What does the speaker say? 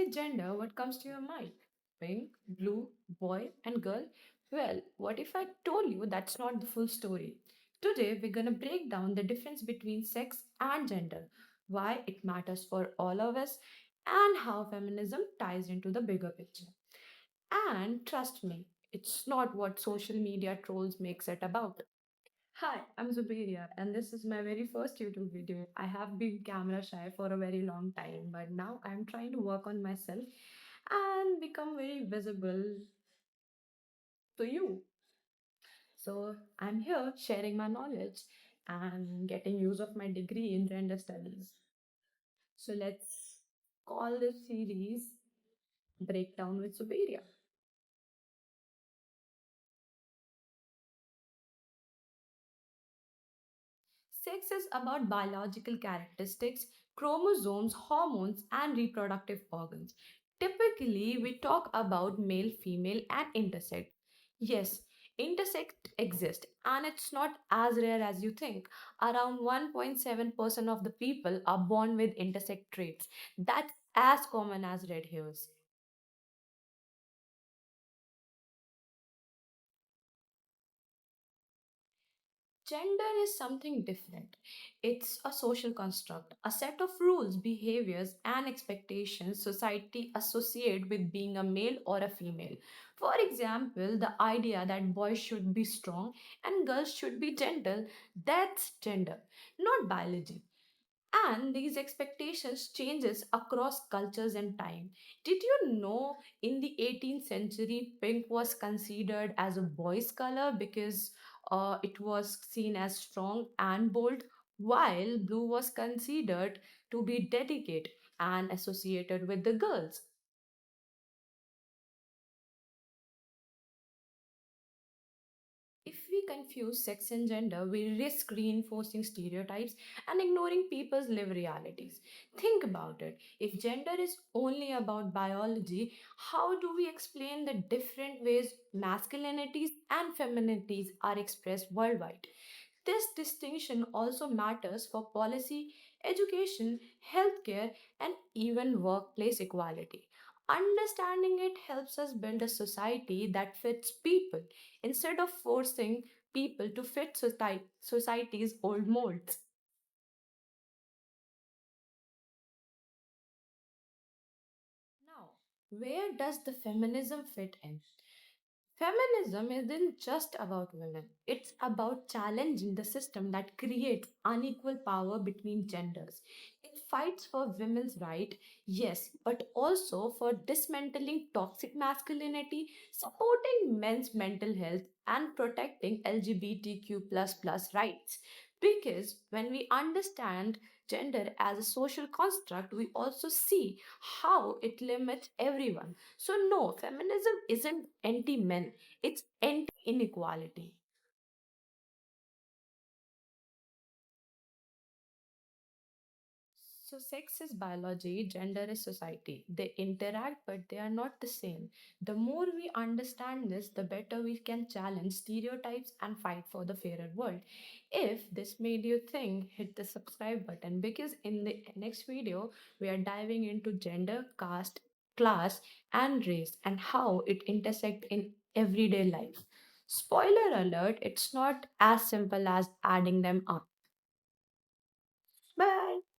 say gender, what comes to your mind? Pink, blue, boy, and girl? Well, what if I told you that's not the full story? Today, we're gonna break down the difference between sex and gender, why it matters for all of us, and how feminism ties into the bigger picture. And trust me, it's not what social media trolls makes it about. Hi, I'm Zuberiya, and this is my very first YouTube video. I have been camera shy for a very long time, but now I'm trying to work on myself and become very visible to you. So I'm here sharing my knowledge and getting use of my degree in gender studies. So let's call this series Breakdown with Zuberiya. Sex is about biological characteristics, chromosomes, hormones, and reproductive organs. Typically, we talk about male, female, and intersex. Yes, intersex exists, and it's not as rare as you think. Around 1.7% of the people are born with intersex traits. That's as common as red hairs. Gender is something different. It's a social construct, a set of rules, behaviors, and expectations society associate with being a male or a female. For example, the idea that boys should be strong and girls should be gentle, that's gender, not biology. And these expectations changes across cultures and time. Did you know in the 18th century pink was considered as a boy's color because it was seen as strong and bold, while blue was considered to be delicate and associated with the girls? If we confuse sex and gender, we risk reinforcing stereotypes and ignoring people's lived realities. Think about it. If gender is only about biology, how do we explain the different ways masculinities and femininities are expressed worldwide? This distinction also matters for policy, education, healthcare, and even workplace equality. Understanding it helps us build a society that fits people instead of forcing people to fit society's old molds. Now, where does the feminism fit in? Feminism isn't just about women. It's about challenging the system that creates unequal power between genders. It fights for women's right, yes, but also for dismantling toxic masculinity, supporting men's mental health, and protecting LGBTQ plus rights. Because when we understand gender as a social construct, we also see how it limits everyone. So, no, feminism isn't anti men, it's anti inequality. So, sex is biology, gender is society. They interact, but they are not the same. The more we understand this, the better we can challenge stereotypes and fight for the fairer world. If this made you think, hit the subscribe button because in the next video, we are diving into gender, caste, class, and race and how it intersect in everyday life. Spoiler alert, it's not as simple as adding them up.